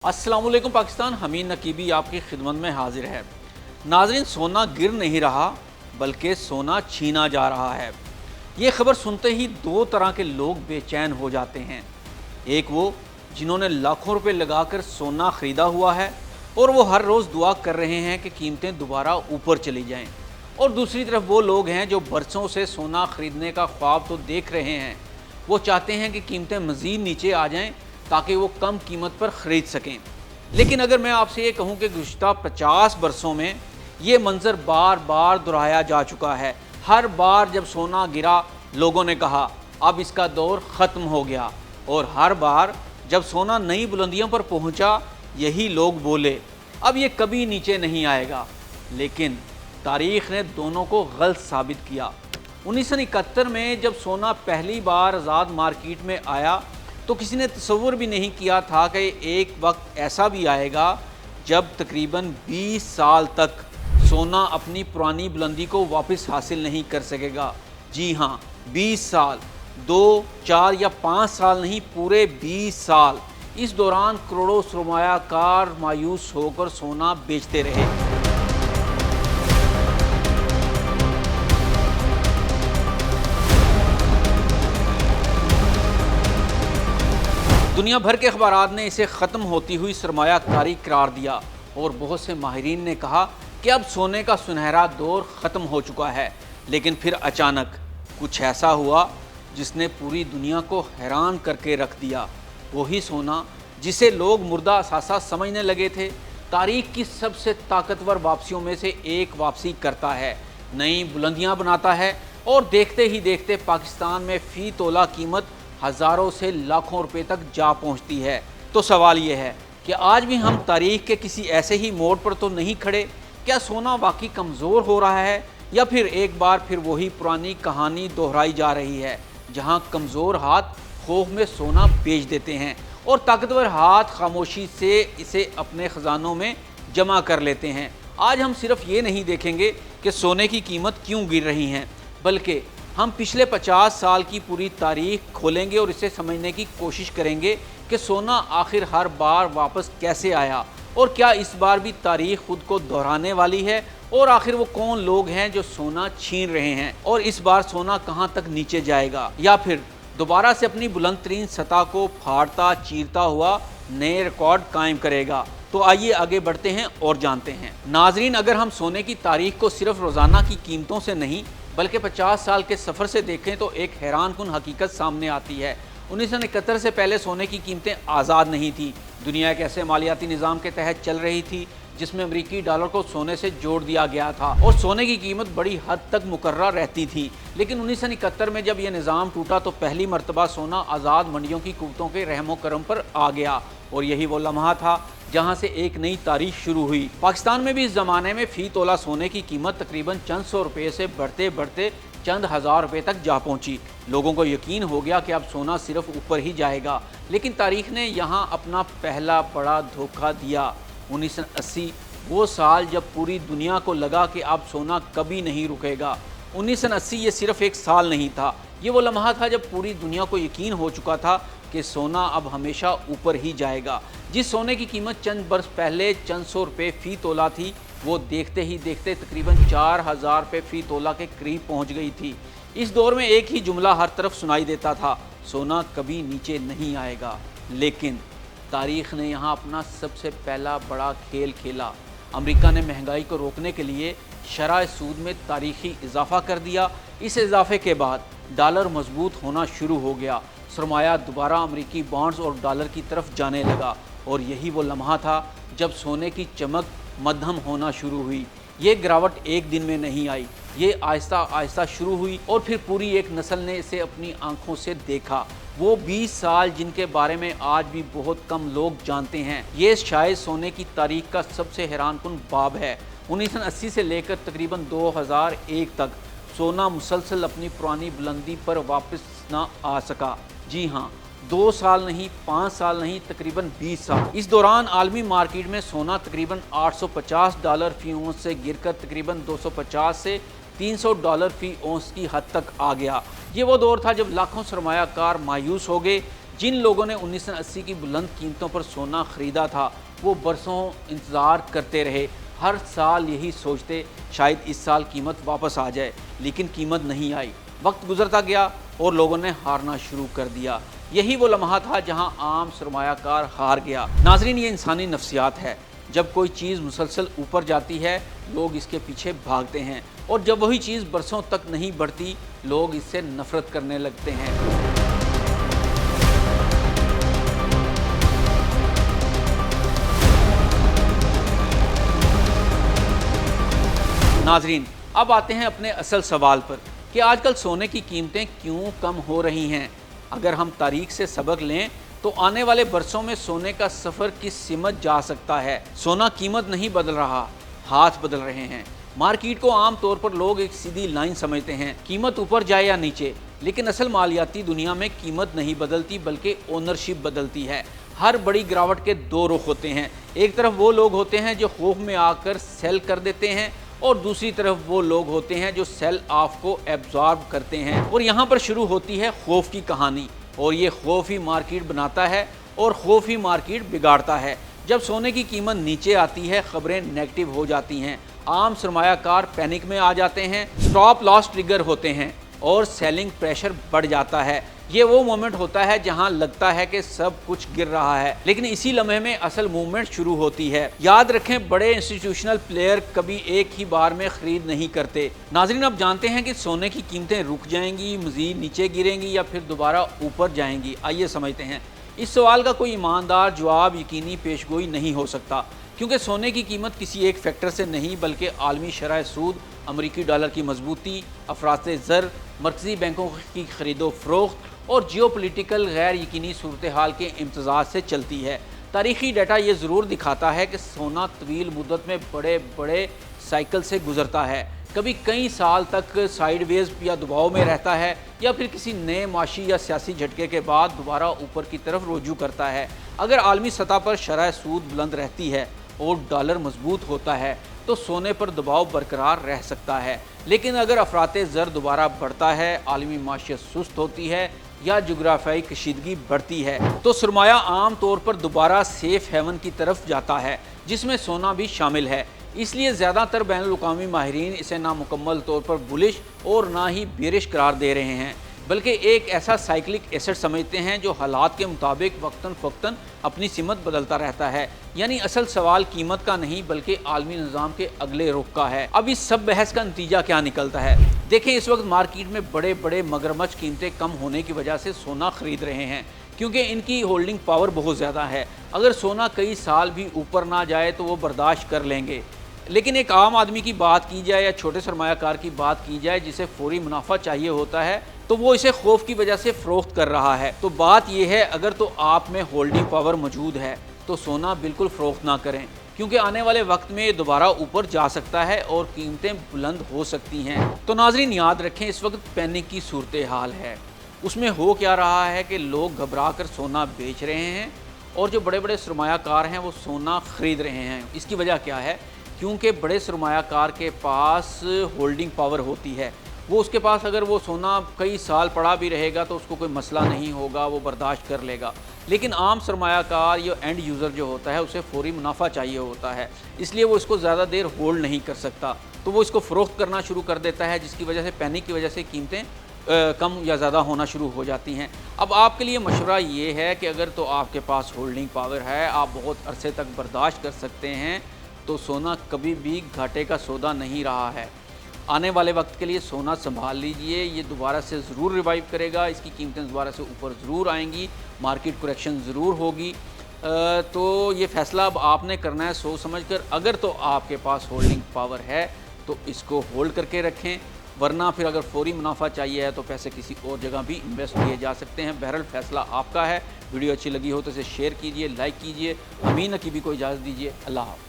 अस्सलाम वालेकुम पाकिस्तान। हमीद नकीबी आपकी खिदमत में हाजिर है। नाजरीन, सोना गिर नहीं रहा बल्कि सोना छीना जा रहा है। ये खबर सुनते ही दो तरह के लोग बेचैन हो जाते हैं। एक वो जिन्होंने लाखों रुपए लगाकर सोना ख़रीदा हुआ है और वो हर रोज़ दुआ कर रहे हैं कि कीमतें दोबारा ऊपर चली जाएं, और दूसरी तरफ वो लोग हैं जो बरसों से सोना ख़रीदने का ख्वाब तो देख रहे हैं। वो चाहते हैं कि कीमतें मज़ीद नीचे आ जाएं ताकि वो कम कीमत पर ख़रीद सकें। लेकिन अगर मैं आपसे ये कहूँ कि गुज़िश्ता 50 बरसों में ये मंज़र बार बार दोहराया जा चुका है। हर बार जब सोना गिरा लोगों ने कहा अब इसका दौर ख़त्म हो गया, और हर बार जब सोना नई बुलंदियों पर पहुँचा यही लोग बोले अब ये कभी नीचे नहीं आएगा। लेकिन तारीख़ ने दोनों को गलत साबित किया। 1971 में जब सोना पहली बार आज़ाद मार्केट में आया तो किसी ने तसव्वुर भी नहीं किया था कि एक वक्त ऐसा भी आएगा जब तकरीबन 20 साल तक सोना अपनी पुरानी बुलंदी को वापस हासिल नहीं कर सकेगा। जी हाँ, 20 साल, 2, 4 या 5 साल नहीं, पूरे 20 साल। इस दौरान करोड़ों सरमायाकार मायूस होकर सोना बेचते रहे। दुनिया भर के अखबारात ने इसे ख़त्म होती हुई सरमायाकारी करार दिया, और बहुत से माहिरीन ने कहा कि अब सोने का सुनहरा दौर ख़त्म हो चुका है। लेकिन फिर अचानक कुछ ऐसा हुआ जिसने पूरी दुनिया को हैरान करके रख दिया। वही सोना जिसे लोग मुर्दा असासा समझने लगे थे, तारीख़ की सबसे ताकतवर वापसियों में से एक वापसी करता है, नई बुलंदियां बनाता है, और देखते ही देखते पाकिस्तान में फ़ी तोला कीमत हज़ारों से लाखों रुपए तक जा पहुंचती है। तो सवाल ये है कि आज भी हम तारीख़ के किसी ऐसे ही मोड़ पर तो नहीं खड़े? क्या सोना वाकई कमज़ोर हो रहा है, या फिर एक बार फिर वही पुरानी कहानी दोहराई जा रही है जहां कमज़ोर हाथ खौफ में सोना बेच देते हैं और ताकतवर हाथ खामोशी से इसे अपने ख़जानों में जमा कर लेते हैं? आज हम सिर्फ ये नहीं देखेंगे कि सोने की कीमत क्यों गिर रही हैं, बल्कि हम पिछले 50 साल की पूरी तारीख खोलेंगे और इसे समझने की कोशिश करेंगे कि सोना आखिर हर बार वापस कैसे आया, और क्या इस बार भी तारीख खुद को दोहराने वाली है, और आखिर वो कौन लोग हैं जो सोना छीन रहे हैं, और इस बार सोना कहाँ तक नीचे जाएगा, या फिर दोबारा से अपनी बुलंद तरीन सतह को फाड़ता चीरता हुआ नए रिकॉर्ड कायम करेगा। तो आइए आगे बढ़ते हैं और जानते हैं। नाजरीन, अगर हम सोने की तारीख को सिर्फ रोज़ाना की कीमतों से नहीं बल्कि 50 साल के सफ़र से देखें तो एक हैरान कुन हकीकत सामने आती है। 1971 से पहले सोने की कीमतें आज़ाद नहीं थी। दुनिया एक ऐसे मालियाती निज़ाम के तहत चल रही थी जिसमें अमरीकी डॉलर को सोने से जोड़ दिया गया था और सोने की कीमत बड़ी हद तक मुकर्रर रहती थी। लेकिन 1971 में जब यह निज़ाम टूटा तो पहली मरतबा सोना आज़ाद मंडियों की क़ुव्वतों के रहमो करम पर आ गया, और यही वो लम्हा था जहां से एक नई तारीख शुरू हुई। पाकिस्तान में भी इस ज़माने में फ़ी तोला सोने की कीमत तकरीबन चंद सौ रुपये से बढ़ते बढ़ते चंद हज़ार रुपये तक जा पहुंची। लोगों को यकीन हो गया कि अब सोना सिर्फ ऊपर ही जाएगा। लेकिन तारीख ने यहाँ अपना पहला बड़ा धोखा दिया। 1980 वो साल जब पूरी दुनिया को लगा कि अब सोना कभी नहीं रुकेगा। 1980 ये सिर्फ एक साल नहीं था, ये वो लम्हा था जब पूरी दुनिया को यकीन हो चुका था कि सोना अब हमेशा ऊपर ही जाएगा। जिस सोने की कीमत चंद बरस पहले चंद सौ रुपये फ़ी तोला थी, वो देखते ही देखते तकरीबन 4000 रुपये फ़ी तोला के करीब पहुंच गई थी। इस दौर में एक ही जुमला हर तरफ सुनाई देता था, सोना कभी नीचे नहीं आएगा। लेकिन तारीख़ ने यहाँ अपना सबसे पहला बड़ा खेल खेला। अमेरिका ने महंगाई को रोकने के लिए शरह सूद में तारीख़ी इजाफ़ा कर दिया। इस इजाफे के बाद डॉलर मजबूत होना शुरू हो गया। सरमाया दोबारा अमेरिकी बॉन्ड्स और डॉलर की तरफ जाने लगा, और यही वो लम्हा था जब सोने की चमक मध्यम होना शुरू हुई। ये गिरावट एक दिन में नहीं आई, ये आहिस्ता आहिस्ता शुरू हुई, और फिर पूरी एक नस्ल ने इसे अपनी आंखों से देखा। वो 20 साल जिनके बारे में आज भी बहुत कम लोग जानते हैं। ये शायद सोने की तारीख का सबसे हैरानकुन बाब है। 1980 से लेकर तकरीबन 2001 तक सोना मुसलसल अपनी पुरानी बुलंदी पर वापस ना आ सका। जी हाँ, 2 साल नहीं, 5 साल नहीं, तकरीबन 20 साल। इस दौरान आलमी मार्केट में सोना तकरीबन $850 फ़ी औंस से गिरकर तकरीबन 250 से $300 फ़ी औंस की हद तक आ गया। ये वो दौर था जब लाखों सरमायाकार मायूस हो गए, जिन लोगों ने 1980 की बुलंद कीमतों पर सोना खरीदा था वो बरसों इंतज़ार करते रहे, हर साल यही सोचते शायद इस साल कीमत वापस आ जाए, लेकिन कीमत नहीं आई। वक्त गुजरता गया और लोगों ने हारना शुरू कर दिया। यही वो लम्हा था जहां आम सरमायाकार हार गया। नाज़रीन, ये इंसानी नफ्सियात है। जब कोई चीज़ मुसलसल ऊपर जाती है लोग इसके पीछे भागते हैं, और जब वही चीज़ बरसों तक नहीं बढ़ती लोग इससे नफरत करने लगते हैं। नाज़रीन, अब आते हैं अपने असल सवाल पर कि आजकल सोने की कीमतें क्यों कम हो रही हैं। अगर हम तारीख से सबक लें तो आने वाले बरसों में सोने का सफ़र किस सिमत जा सकता है। सोना कीमत नहीं बदल रहा, हाथ बदल रहे हैं। मार्केट को आम तौर पर लोग एक सीधी लाइन समझते हैं, कीमत ऊपर जाए या नीचे, लेकिन असल मालियाती दुनिया में कीमत नहीं बदलती बल्कि ओनरशिप बदलती है। हर बड़ी गिरावट के दो रुख होते हैं। एक तरफ वो लोग होते हैं जो खौफ में आकर सेल कर देते हैं, और दूसरी तरफ वो लोग होते हैं जो सेल ऑफ को एब्जॉर्ब करते हैं। और यहाँ पर शुरू होती है खौफ की कहानी, और ये खौफ ही मार्केट बनाता है और खौफ ही मार्केट बिगाड़ता है। जब सोने की कीमत नीचे आती है खबरें नेगेटिव हो जाती हैं, आम सरमायाकार पैनिक में आ जाते हैं, स्टॉप लॉस ट्रिगर होते हैं और सेलिंग प्रेशर बढ़ जाता है। ये वो मोमेंट होता है जहां लगता है कि सब कुछ गिर रहा है, लेकिन इसी लम्हे में असल मूवमेंट शुरू होती है। याद रखें, बड़े इंस्टीट्यूशनल प्लेयर कभी एक ही बार में खरीद नहीं करते। नाज़रीन, अब जानते हैं कि सोने की कीमतें रुक जाएंगी, मज़ीद नीचे गिरेंगी या फिर दोबारा ऊपर जाएंगी। आइए समझते हैं। इस सवाल का कोई ईमानदार जवाब यकीनी पेशगोई नहीं हो सकता, क्योंकि सोने की कीमत किसी एक फैक्टर से नहीं बल्कि आलमी शरह सूद, अमरीकी डॉलर की मजबूती, अफराते ज़र, मरकज़ी बैंकों की खरीदो फरोख्त और जियोपॉलिटिकल गैर यकीनी सूरत हाल के इम्तजाज से चलती है। तारीख़ी डाटा ये ज़रूर दिखाता है कि सोना तवील मुद्दत में बड़े बड़े साइकिल से गुजरता है। कभी कई साल तक साइडवेज या दबाव में रहता है, या फिर किसी नए माशी या सियासी झटके के बाद दोबारा ऊपर की तरफ रुजू करता है। अगर आलमी सतह पर शरह सूद बुलंद रहती है और डॉलर मजबूत होता है तो सोने पर दबाव बरकरार रह सकता है, लेकिन अगर अफराते ज़र दोबारा बढ़ता है, आलमी माशियत सुस्त होती है या जोग्राफियाई कशीदगी बढ़ती है तो सरमाया आम तौर पर दोबारा सेफ हेवन की तरफ जाता है, जिसमें सोना भी शामिल है। इसलिए ज़्यादातर बैनुल-अक़वामी माहिरीन इसे नामुकम्मल तौर पर बुलिश और ना ही बेरिश करार दे रहे हैं, बल्कि एक ऐसा साइक्लिक एसेट समझते हैं जो हालात के मुताबिक वक्तन फ़क्तन अपनी सिमत बदलता रहता है। यानी असल सवाल कीमत का नहीं बल्कि आलमी निज़ाम के अगले रुख का है। अब इस सब बहस का नतीजा क्या निकलता है? देखें, इस वक्त मार्केट में बड़े बड़े मगरमच्छ कीमतें कम होने की वजह से सोना खरीद रहे हैं, क्योंकि इनकी होल्डिंग पावर बहुत ज़्यादा है। अगर सोना कई साल भी ऊपर ना जाए तो वो बर्दाश्त कर लेंगे, लेकिन एक आम आदमी की बात की जाए या छोटे सरमायाकार की बात की जाए जिसे फौरी मुनाफा चाहिए होता है, तो वो इसे खौफ की वजह से फ़रोख्त कर रहा है। तो बात यह है, अगर तो आप में होल्डिंग पावर मौजूद है तो सोना बिल्कुल फ़रोख्त ना करें, क्योंकि आने वाले वक्त में ये दोबारा ऊपर जा सकता है और कीमतें बुलंद हो सकती हैं। तो नाज़रीन, याद रखें, इस वक्त पैनिक की सूरत हाल है। उसमें हो क्या रहा है कि लोग घबरा कर सोना बेच रहे हैं और जो बड़े बड़े सरमायाकार हैं वो सोना ख़रीद रहे हैं। इसकी वजह क्या है? क्योंकि बड़े सरमायाकार के पास होल्डिंग पावर होती है। वो उसके पास अगर वो सोना कई साल पड़ा भी रहेगा तो उसको कोई मसला नहीं होगा, वो बर्दाश्त कर लेगा। लेकिन आम सरमायाकार या एंड यूज़र जो होता है उसे फौरी मुनाफा चाहिए होता है, इसलिए वो इसको ज़्यादा देर होल्ड नहीं कर सकता, तो वो इसको फ़रोख्त करना शुरू कर देता है, जिसकी वजह से पैनिक की वजह से कीमतें कम या ज़्यादा होना शुरू हो जाती हैं। अब आपके लिए मशवरा ये है कि अगर तो आपके पास होल्डिंग पावर है, आप बहुत अरसे तक बर्दाश्त कर सकते हैं, तो सोना कभी भी घाटे का सौदा नहीं रहा है। आने वाले वक्त के लिए सोना संभाल लीजिए, ये दोबारा से ज़रूर रिवाइव करेगा, इसकी कीमतें दोबारा से ऊपर ज़रूर आएंगी, मार्केट करेक्शन ज़रूर होगी। तो ये फ़ैसला अब आपने करना है सोच समझ कर। अगर तो आपके पास होल्डिंग पावर है तो इसको होल्ड करके रखें, वरना फिर अगर फौरी मुनाफा चाहिए है तो पैसे किसी और जगह भी इन्वेस्ट किए जा सकते हैं। बहरहाल फ़ैसला आपका है। वीडियो अच्छी लगी हो तो इसे शेयर कीजिए, लाइक कीजिए। अमीन की भी को इजाज़त दीजिए। अल्लाह हाफ़िज़।